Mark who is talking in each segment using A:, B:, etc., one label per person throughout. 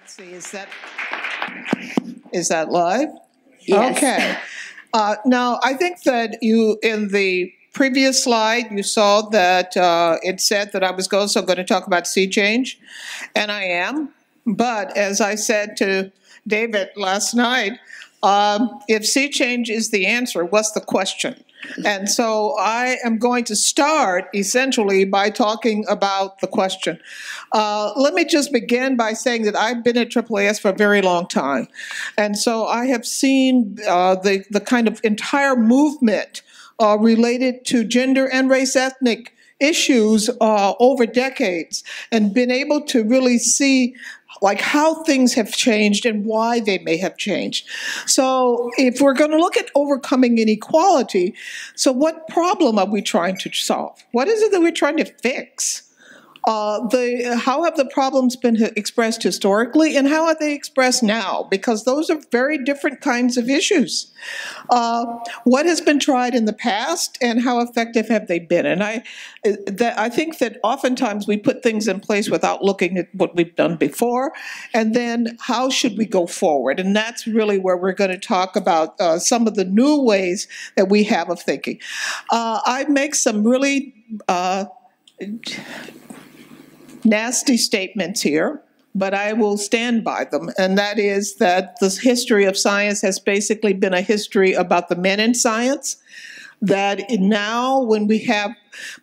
A: Let's see, is that live?
B: Yes.
A: Okay. Now, I think that you, in the previous slide, you saw that it said that I was also going to talk about sea change, and I am. But as I said to David last night, if sea change is the answer, what's the question? And so I am going to start essentially by talking about the question. Let me just begin by saying that I've been at AAAS for a very long time. And so I have seen the kind of entire movement related to gender and race ethnic issues over decades, and been able to really see like how things have changed and why they may have changed. So if we're going to look at overcoming inequality, so what problem are we trying to solve? What is it that we're trying to fix? How have the problems been expressed historically, and how are they expressed now? Because those are very different kinds of issues. What has been tried in the past, and how effective have they been? And I think that oftentimes we put things in place without looking at what we've done before, and then how should we go forward? And that's really where we're going to talk about some of the new ways that we have of thinking. I make some really nasty statements here, but I will stand by them, and that is that the history of science has basically been a history about the men in science, that now when we have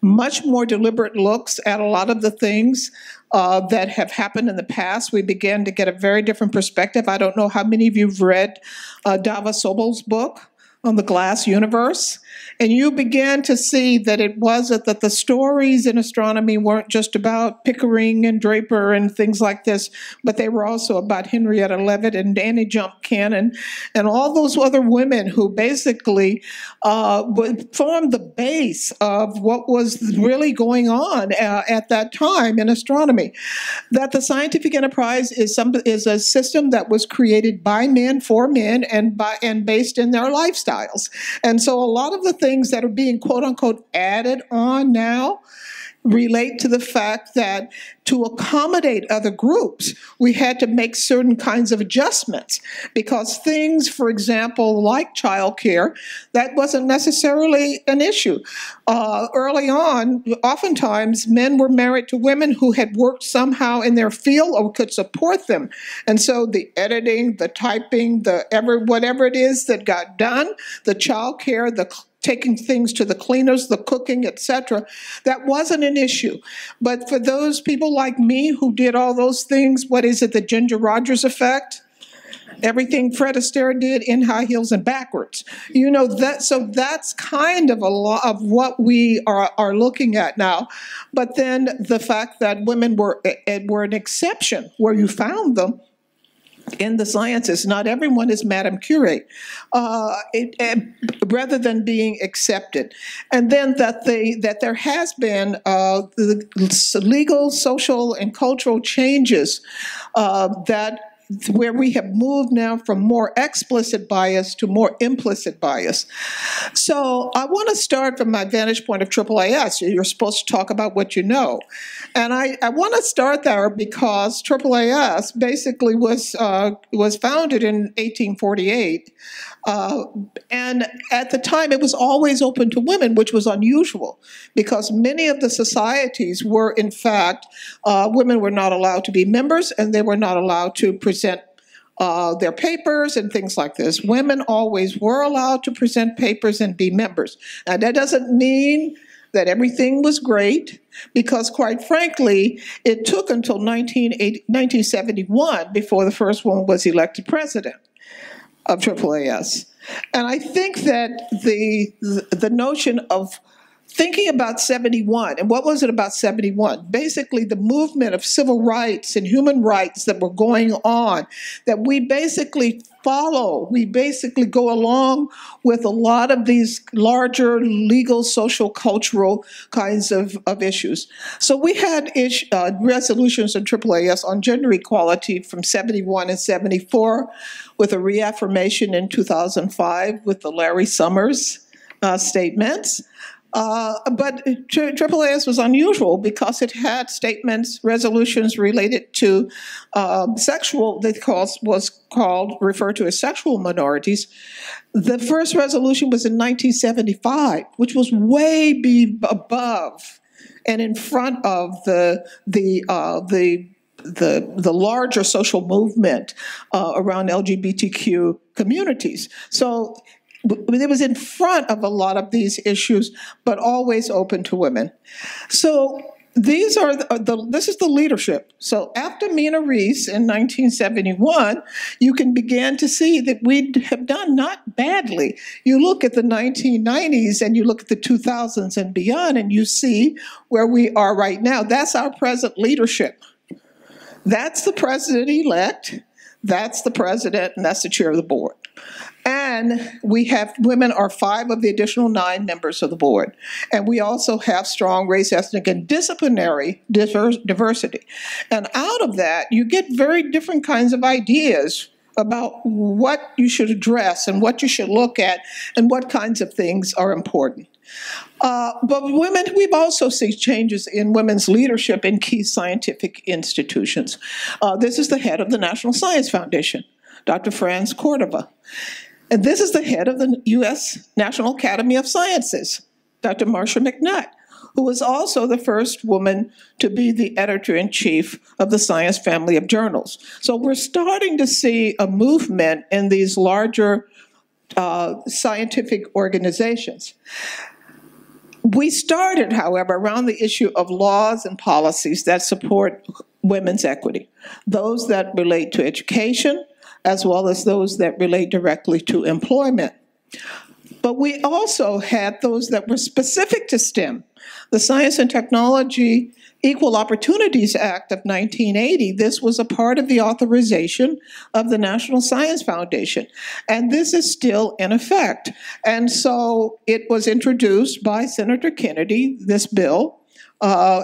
A: much more deliberate looks at a lot of the things that have happened in the past, we began to get a very different perspective. I don't know how many of you have read Dava Sobel's book on the glass universe, and you began to see that it wasn't that the stories in astronomy weren't just about Pickering and Draper and things like this, but they were also about Henrietta Leavitt and Annie Jump Cannon and all those other women who basically formed the base of what was really going on at that time in astronomy. That the scientific enterprise is a system that was created by men for men and based in their lifestyle. And so a lot of the things that are being quote unquote added on now relate to the fact that to accommodate other groups, we had to make certain kinds of adjustments because things, for example, like childcare, that wasn't necessarily an issue. Early on, oftentimes men were married to women who had worked somehow in their field or could support them. And so the editing, the typing, whatever it is that got done, the childcare, the taking things to the cleaners, the cooking, etc., that wasn't an issue. But for those people like me who did all those things, what is it, the Ginger Rogers effect? Everything Fred Astaire did in high heels and backwards. You know, so that's kind of a lot of what we are looking at now. But then the fact that women were an exception where you found them in the sciences. Not everyone is Madame Curie, rather than being accepted. And then that there has been legal, social, and cultural changes where we have moved now from more explicit bias to more implicit bias. So I want to start from my vantage point of AAAS. You're supposed to talk about what you know. And I want to start there because AAAS basically was founded in 1848. And at the time, it was always open to women, which was unusual because many of the societies were, in fact, women were not allowed to be members and they were not allowed to present their papers and things like this. Women always were allowed to present papers and be members. Now, that doesn't mean that everything was great, because quite frankly, it took until 1971 before the first woman was elected president of AAAS. And I think that the notion of thinking about 71, and what was it about 71? Basically the movement of civil rights and human rights that were going on, that we basically follow, we basically go along with a lot of these larger legal, social, cultural kinds of issues. So we had resolutions in AAAS on gender equality from 71 and 74, with a reaffirmation in 2005 with the Larry Summers statements. But AAAS was unusual because it had statements, resolutions related to sexual, referred to as sexual minorities. The first resolution was in 1975, which was way above and in front of the larger social movement around LGBTQ communities. So it was in front of a lot of these issues, but always open to women. So this is the leadership. So after Mina Reese in 1971, you can begin to see that we have done not badly. You look at the 1990s and you look at the 2000s and beyond, and you see where we are right now. That's our present leadership. That's the president-elect, that's the president, and that's the chair of the board. And we have, women are 5 of the additional 9 members of the board. And we also have strong race, ethnic, and disciplinary diversity. And out of that, you get very different kinds of ideas about what you should address and what you should look at and what kinds of things are important. But women, we've also seen changes in women's leadership in key scientific institutions. This is the head of the National Science Foundation, Dr. Franz Cordova. And this is the head of the U.S. National Academy of Sciences, Dr. Marcia McNutt, who was also the first woman to be the editor-in-chief of the Science family of journals. So we're starting to see a movement in these larger scientific organizations. We started, however, around the issue of laws and policies that support women's equity, those that relate to education, as well as those that relate directly to employment. But we also had those that were specific to STEM. The Science and Technology Equal Opportunities Act of 1980, this was a part of the authorization of the National Science Foundation. And this is still in effect. And so it was introduced by Senator Kennedy, this bill,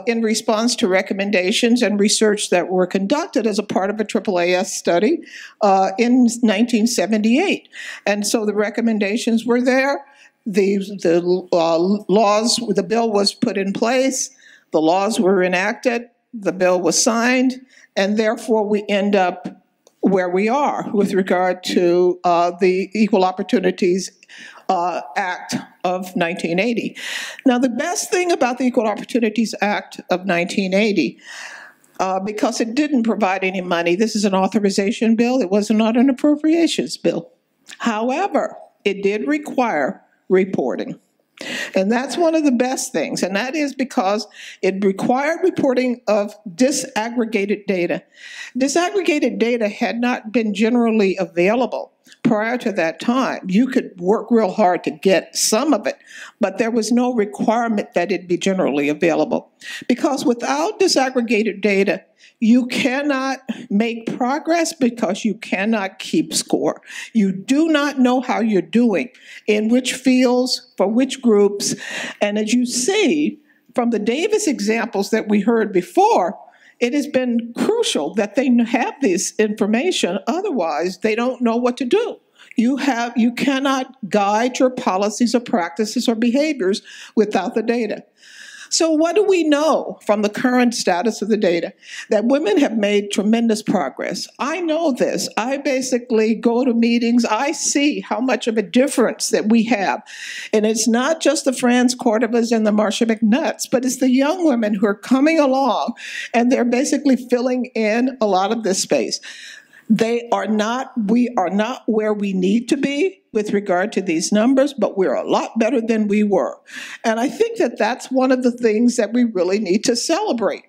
A: in response to recommendations and research that were conducted as a part of a AAAS study in 1978. And so the recommendations were there. The bill was put in place, the laws were enacted, the bill was signed, and therefore we end up where we are with regard to the Equal Opportunities Act of 1980. Now, the best thing about the Equal Opportunities Act of 1980, because it didn't provide any money, this is an authorization bill, it was not an appropriations bill. However, it did require reporting. And that's one of the best things, and that is because it required reporting of disaggregated data. Disaggregated data had not been generally available prior to that time. You could work real hard to get some of it, but there was no requirement that it be generally available. Because without disaggregated data, you cannot make progress because you cannot keep score. You do not know how you're doing, in which fields, for which groups. And as you see from the Davis examples that we heard before, it has been crucial that they have this information, otherwise they don't know what to do. You cannot guide your policies or practices or behaviors without the data. So what do we know from the current status of the data? That women have made tremendous progress. I know this. I basically go to meetings. I see how much of a difference that we have. And it's not just the Franz Cordovas and the Marcia McNutts, but it's the young women who are coming along, and they're basically filling in a lot of this space. We are not where we need to be with regard to these numbers, but we're a lot better than we were. And I think that that's one of the things that we really need to celebrate.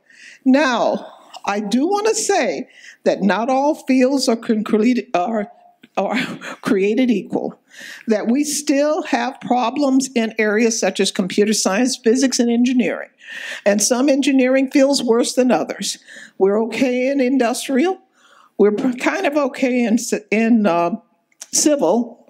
A: Now, I do want to say that not all fields are created equal, that we still have problems in areas such as computer science, physics, and engineering. And some engineering fields worse than others. We're okay in industrial. We're kind of okay in civil,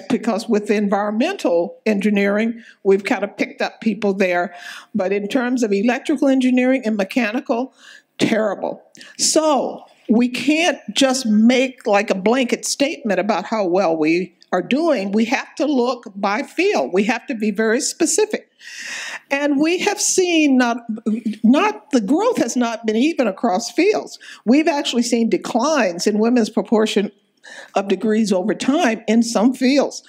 A: because with environmental engineering, we've kind of picked up people there. But in terms of electrical engineering and mechanical, terrible. So we can't just make like a blanket statement about how well we are doing. We have to look by field. We have to be very specific. And we have seen the growth has not been even across fields. We've actually seen declines in women's proportion of degrees over time in some fields.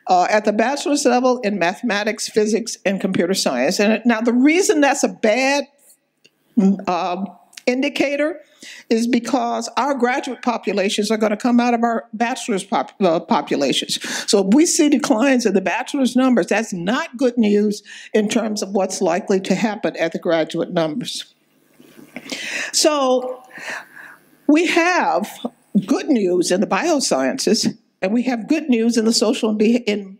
A: At the bachelor's level in mathematics, physics, and computer science. And now the reason that's a bad indicator is because our graduate populations are going to come out of our bachelor's populations. So if we see declines in the bachelor's numbers, that's not good news in terms of what's likely to happen at the graduate numbers. So we have good news in the biosciences, and we have good news in the in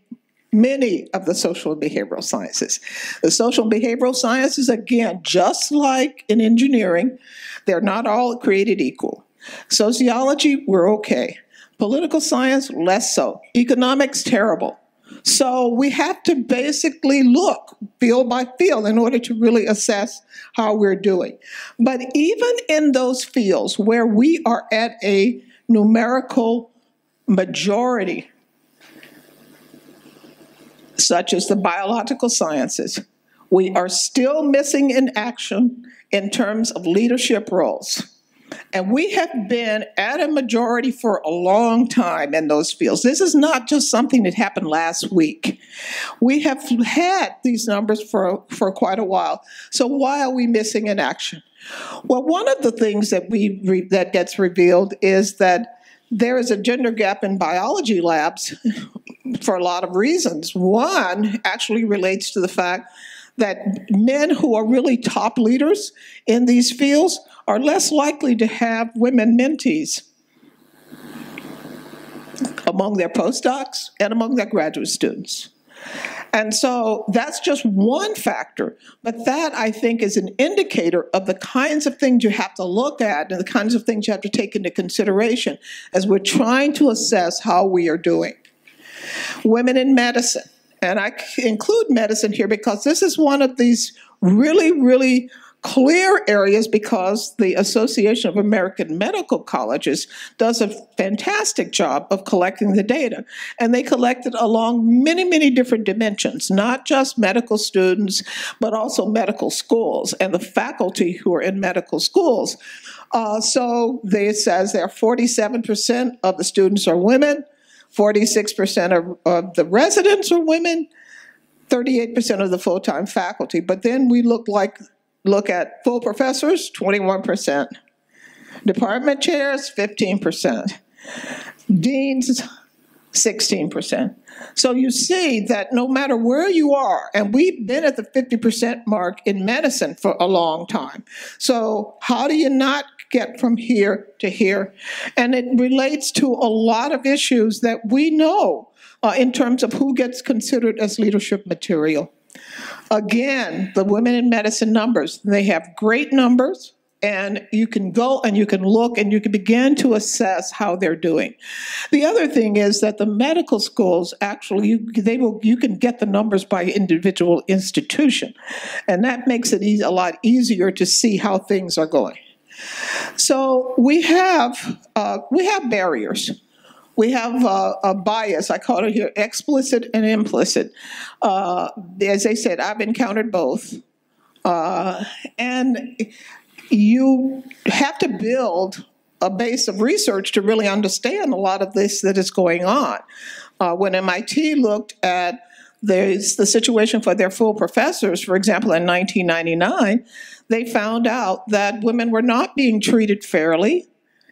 A: many of the social and behavioral sciences. The social and behavioral sciences, again, just like in engineering, they're not all created equal. Sociology, we're okay. Political science, less so. Economics, terrible. So we have to basically look field by field in order to really assess how we're doing. But even in those fields where we are at a numerical majority, such as the biological sciences, we are still missing in action in terms of leadership roles. And we have been at a majority for a long time in those fields. This is not just something that happened last week. We have had these numbers for quite a while. So why are we missing in action? Well, one of the things that that gets revealed is that there is a gender gap in biology labs for a lot of reasons. One actually relates to the fact that men who are really top leaders in these fields are less likely to have women mentees among their postdocs and among their graduate students. And so that's just one factor, but that I think is an indicator of the kinds of things you have to look at and the kinds of things you have to take into consideration as we're trying to assess how we are doing. Women in medicine, and I include medicine here because this is one of these really, really clear areas because the Association of American Medical Colleges does a fantastic job of collecting the data. And they collect it along many, many different dimensions, not just medical students, but also medical schools and the faculty who are in medical schools. So it says there 47% of the students are women, 46% of the residents are women, 38% of the full-time faculty. But then we look at full professors, 21%. Department chairs, 15%. Deans, 16%. So you see that no matter where you are, and we've been at the 50% mark in medicine for a long time. So how do you not get from here to here? And it relates to a lot of issues that we know in terms of who gets considered as leadership material. Again, the women in medicine numbers, they have great numbers, and you can go and you can look and you can begin to assess how they're doing. The other thing is that the medical schools actually, you can get the numbers by individual institution, and that makes it a lot easier to see how things are going. So we have barriers. We have a bias, I call it here, explicit and implicit. As I said, I've encountered both. And you have to build a base of research to really understand a lot of this that is going on. When MIT looked at the situation for their full professors, for example, in 1999, they found out that women were not being treated fairly,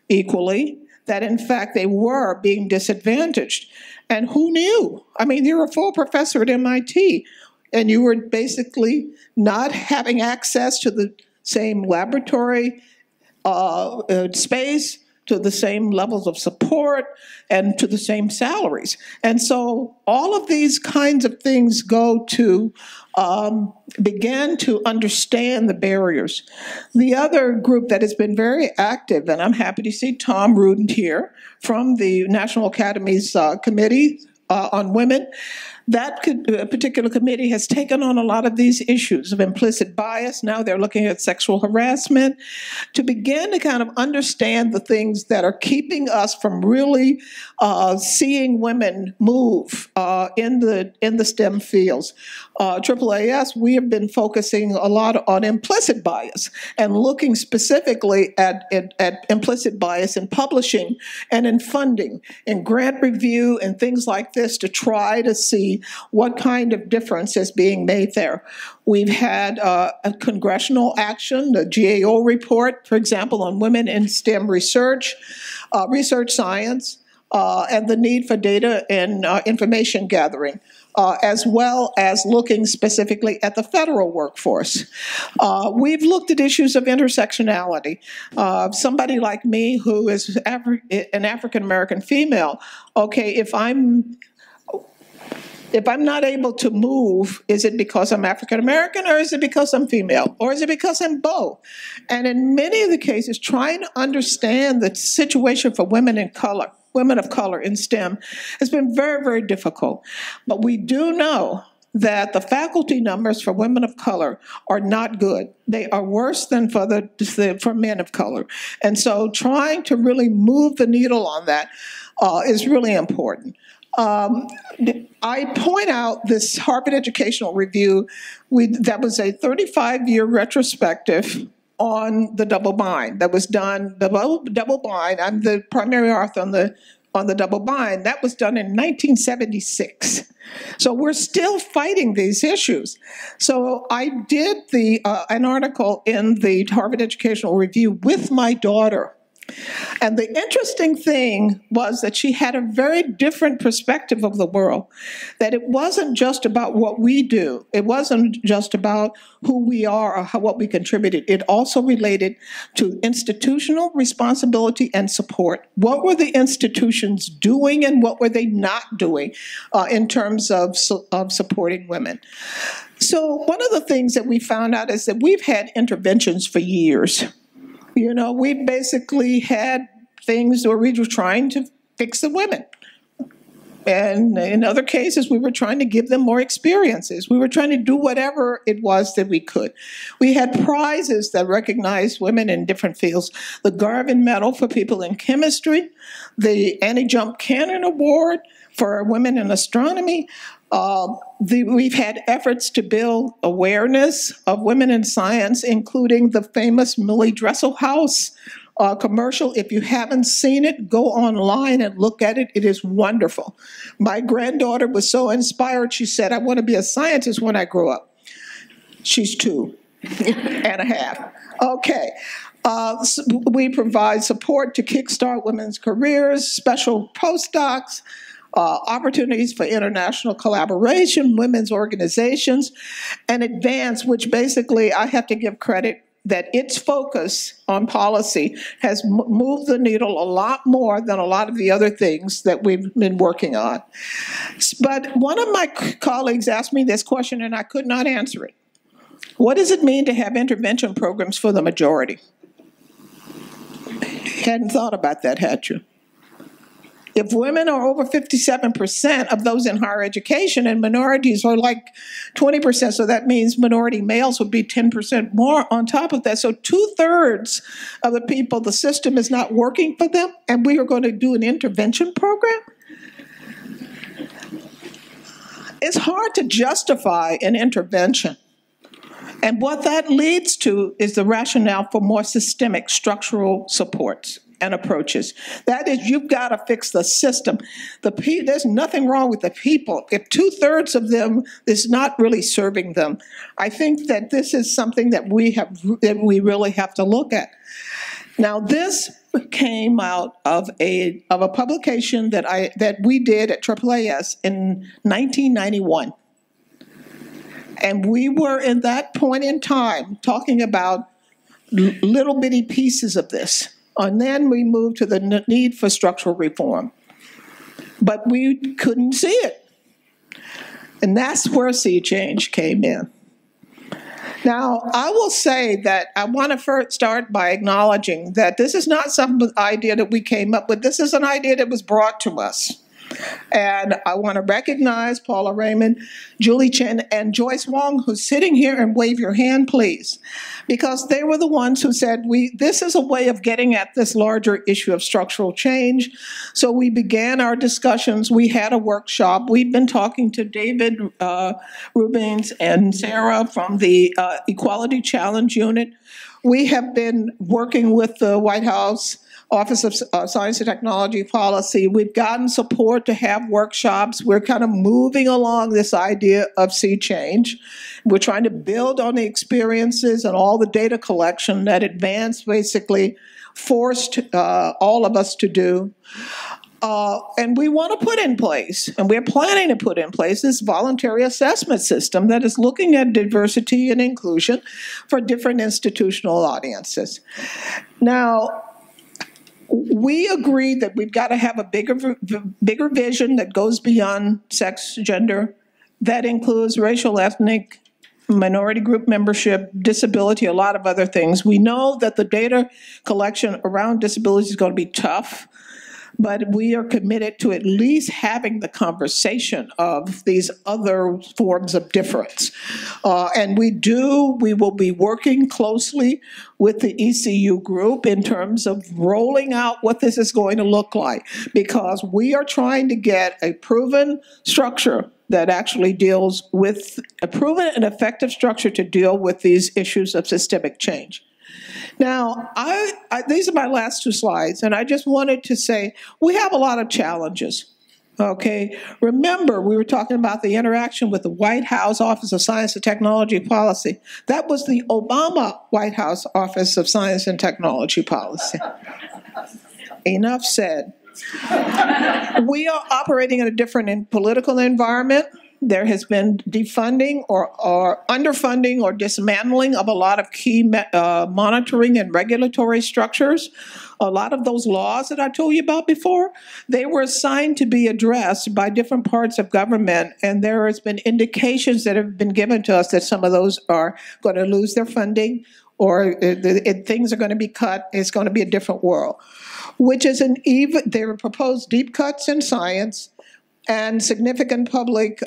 A: equally, that in fact they were being disadvantaged. And who knew? I mean, you're a full professor at MIT, and you were basically not having access to the same laboratory space, to the same levels of support, and to the same salaries. And so all of these kinds of things go to begin to understand the barriers. The other group that has been very active, and I'm happy to see Tom Rudin here from the National Academy's Committee on Women, That particular committee has taken on a lot of these issues of implicit bias. Now they're looking at sexual harassment to begin to kind of understand the things that are keeping us from really seeing women move in the STEM fields. AAAS, we have been focusing a lot on implicit bias and looking specifically at implicit bias in publishing and in funding and grant review and things like this to try to see what kind of difference is being made there. We've had a congressional action, the GAO report, for example, on women in STEM research, research science, and the need for data and information gathering, as well as looking specifically at the federal workforce. We've looked at issues of intersectionality. Somebody like me who is an African-American female, okay, if I'm not able to move, is it because I'm African-American or is it because I'm female? Or is it because I'm both? And in many of the cases, trying to understand the situation for women of color in STEM has been very, very difficult. But we do know that the faculty numbers for women of color are not good. They are worse than for men of color. And so trying to really move the needle on that is really important. I point out this Harvard Educational Review, that was a 35-year retrospective on the double bind that was done, the double bind, I'm the primary author on the double bind, that was done in 1976. So we're still fighting these issues. So I did an article in the Harvard Educational Review with my daughter. And the interesting thing was that she had a very different perspective of the world, that it wasn't just about what we do. It wasn't just about who we are or what we contributed. It also related to institutional responsibility and support. What were the institutions doing and what were they not doing in terms of supporting women? So one of the things that we found out is that we've had interventions for years. You know, we basically had things where we were trying to fix the women. And in other cases, we were trying to give them more experiences. We were trying to do whatever it was that we could. We had prizes that recognized women in different fields. The Garvin Medal for people in chemistry, the Annie-Jump Cannon Award for women in astronomy. We've had efforts to build awareness of women in science, including the famous Millie Dresselhaus commercial. If you haven't seen it, go online and look at it. It is wonderful. My granddaughter was so inspired, she said, I want to be a scientist when I grow up. She's 2.5. Okay. We provide support to kickstart women's careers, special postdocs, opportunities for international collaboration, women's organizations, and advance, which basically I have to give credit that its focus on policy has moved the needle a lot more than a lot of the other things that we've been working on. But one of my colleagues asked me this question and I could not answer it. What does it mean to have intervention programs for the majority? Hadn't thought about that, had you? If women are over 57% of those in higher education and minorities are like 20%, so that means minority males would be 10% more on top of that. So 2/3 of the people, the system is not working for them, and we are going to do an intervention program? It's hard to justify an intervention. And what that leads to is the rationale for more systemic structural supports and approaches. That is, you've got to fix the system. There's nothing wrong with the people. If 2/3 of them is not really serving them, I think that this is something that we really have to look at. Now, this came out of a publication that we did at AAAS in 1991. And we were, in that point in time, talking about little bitty pieces of this. And then we moved to the need for structural reform. But we couldn't see it. And that's where sea change came in. Now, I will say that I want to first start by acknowledging that this is not some idea that we came up with. This is an idea that was brought to us. And I want to recognize Paula Raymond, Julie Chen, and Joyce Wong, who's sitting here, and wave your hand, please. Because they were the ones who said, this is a way of getting at this larger issue of structural change. So we began our discussions. We had a workshop. We've been talking to David Rubins and Sarah from the Equality Challenge Unit. We have been working with the White House Office of Science and Technology Policy. We've gotten support to have workshops. We're kind of moving along this idea of sea change. We're trying to build on the experiences and all the data collection that Advance basically forced all of us to do. And we want to put in place, and we're planning to put in place, this voluntary assessment system that is looking at diversity and inclusion for different institutional audiences. Now, we agree that we've got to have a bigger vision that goes beyond sex, gender, that includes racial, ethnic, minority group membership, disability, a lot of other things. We know that the data collection around disability is going to be tough, but we are committed to at least having the conversation of these other forms of difference. And we will be working closely with the ECU group in terms of rolling out what this is going to look like, because we are trying to get a proven structure that actually deals with a proven and effective structure to deal with these issues of systemic change. Now, these are my last two slides, and I just wanted to say we have a lot of challenges, okay? Remember, we were talking about the interaction with the White House Office of Science and Technology Policy. That was the Obama White House Office of Science and Technology Policy. Enough said. We are operating in a different political environment. There has been defunding or underfunding or dismantling of a lot of key monitoring and regulatory structures. A lot of those laws that I told you about before, they were assigned to be addressed by different parts of government, and there has been indications that have been given to us that some of those are going to lose their funding, or things are going to be cut. It's going to be a different world, which is there were proposed deep cuts in science, and significant public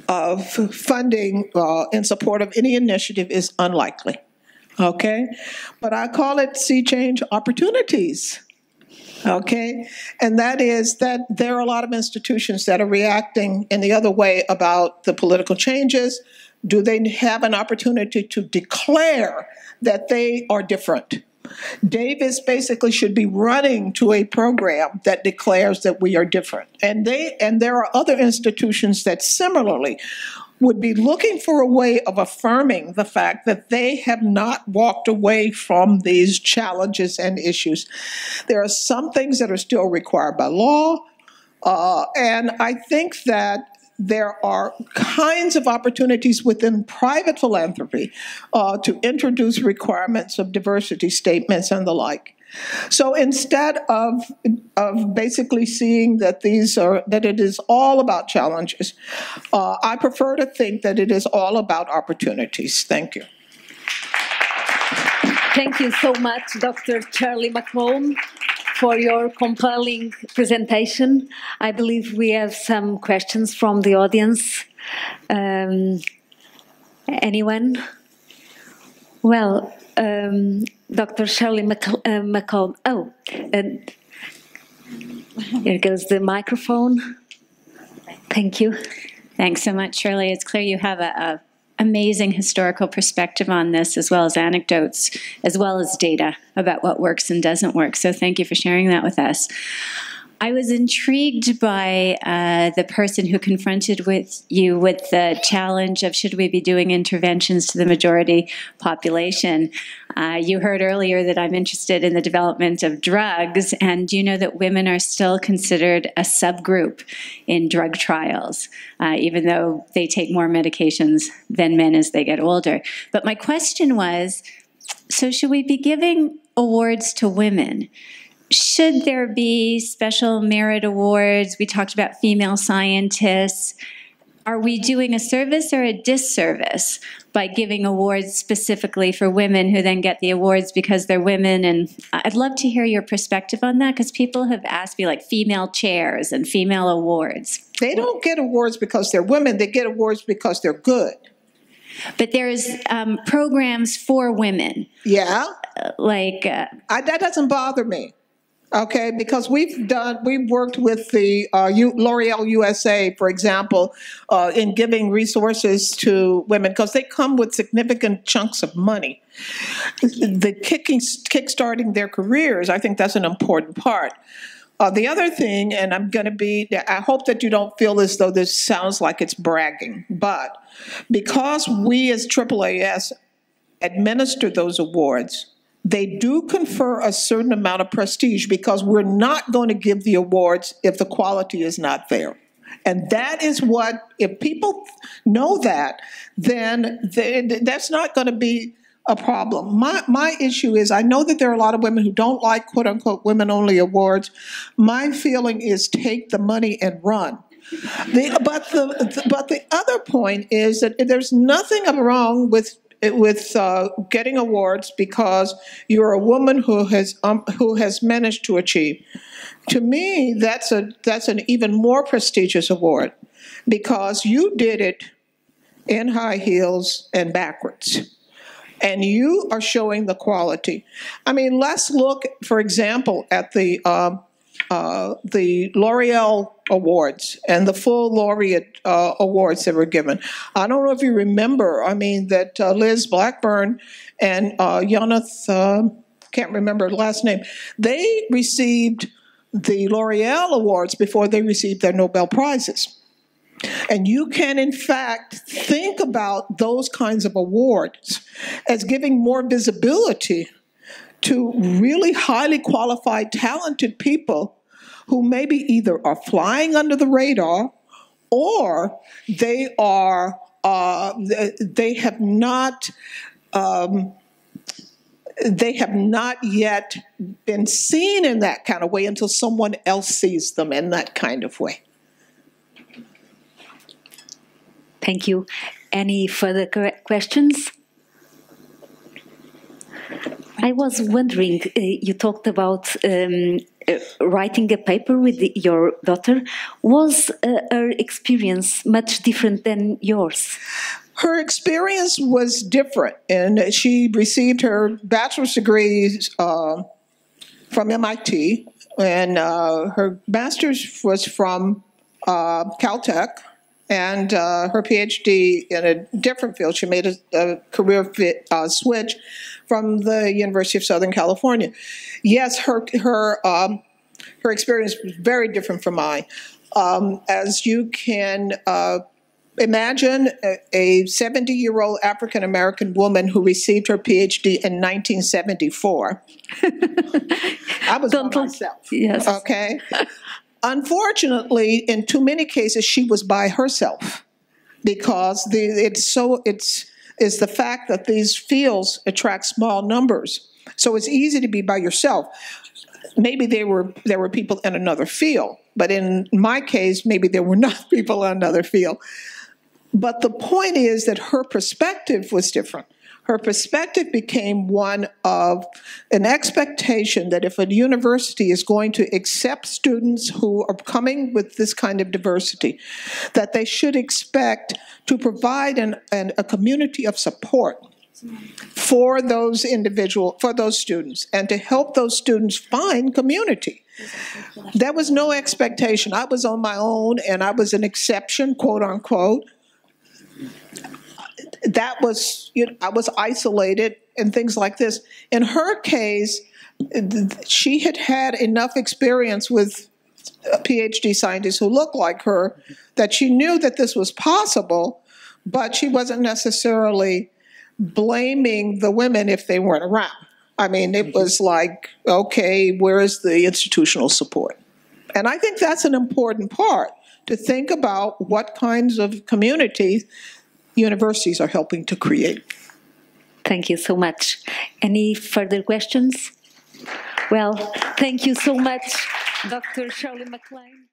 A: funding in support of any initiative is unlikely, okay? But I call it sea change opportunities, okay? And that is that there are a lot of institutions that are reacting in the other way about the political changes. Do they have an opportunity to declare that they are different? Davis basically should be running to a program that declares that we are different. And there are other institutions that similarly would be looking for a way of affirming the fact that they have not walked away from these challenges and issues. There are some things that are still required by law, and I think that there are kinds of opportunities within private philanthropy to introduce requirements of diversity statements and the like. So instead of basically seeing that that it is all about challenges, I prefer to think that it is all about opportunities. Thank you.
B: Thank you so much, Dr. Shirley Malcom, for your compelling presentation. I believe we have some questions from the audience. Anyone? Well, Dr. Shirley Malcom. Oh, here goes the microphone. Thank you.
C: Thanks so much, Shirley. It's clear you have a amazing historical perspective on this, as well as anecdotes, as well as data about what works and doesn't work. So thank you for sharing that with us. I was intrigued by the person who confronted you with the challenge of should we be doing interventions to the majority population. You heard earlier that I'm interested in the development of drugs, and you know that women are still considered a subgroup in drug trials, even though they take more medications than men as they get older. But my question was, so should we be giving awards to women? Should there be special merit awards? We talked about female scientists. are we doing a service or a disservice by giving awards specifically for women who then get the awards because they're women? And I'd love to hear your perspective on that, because people have asked me, like, female chairs and female awards.
A: They don't get awards because they're women. They get awards because they're good.
C: But there's programs for women.
A: Yeah.
C: That
A: doesn't bother me. Okay, because we've worked with the L'Oreal USA, for example, in giving resources to women, because they come with significant chunks of money. The kickstarting their careers, I think that's an important part. The other thing, and I hope that you don't feel as though this sounds like it's bragging, but because we as AAAS administer those awards, they do confer a certain amount of prestige, because we're not going to give the awards if the quality is not there. And that is what, if people know that, then that's not going to be a problem. My issue is, I know that there are a lot of women who don't like quote-unquote women-only awards. My feeling is, take the money and run. But the other point is that there's nothing wrong with getting awards because you're a woman who has managed to achieve. To me, that's an even more prestigious award, because you did it in high heels and backwards, and you are showing the quality. I mean, let's look, for example, at the L'Oreal Awards and the full laureate awards that were given. I don't know if you remember, that Liz Blackburn and Jonathan, can't remember the last name, they received the L'Oreal Awards before they received their Nobel Prizes. And you can, in fact, think about those kinds of awards as giving more visibility to really highly qualified, talented people who maybe either are flying under the radar, or they have not yet been seen in that kind of way until someone else sees them in that kind of way.
B: Thank you. Any further questions? I was wondering, you talked about writing a paper with your daughter. Was her experience much different than yours?
A: Her experience was different, and she received her bachelor's degree from MIT, and her master's was from Caltech, and her PhD in a different field. She made a career switch from the University of Southern California. Yes, her experience was very different from mine. As you can imagine, a 70-year-old African-American woman who received her PhD in 1974. I was by myself.
B: Yes.
A: Okay. Unfortunately, in too many cases, she was by herself, because it's the fact that these fields attract small numbers. So it's easy to be by yourself. Maybe there were people in another field, but in my case, maybe there were not people in another field. But the point is that her perspective was different. Her perspective became one of an expectation that if a university is going to accept students who are coming with this kind of diversity, that they should expect to provide a community of support for those students, and to help those students find community. There was no expectation. I was on my own, and I was an exception, quote unquote. I was isolated and things like this. In her case, she had had enough experience with PhD scientists who looked like her that she knew that this was possible, but she wasn't necessarily blaming the women if they weren't around. I mean, it was like, okay, where is the institutional support? And I think that's an important part, to think about what kinds of communities universities are helping to create.
B: Thank you so much. Any further questions? Well, thank you so much, Dr. Shirley McLean.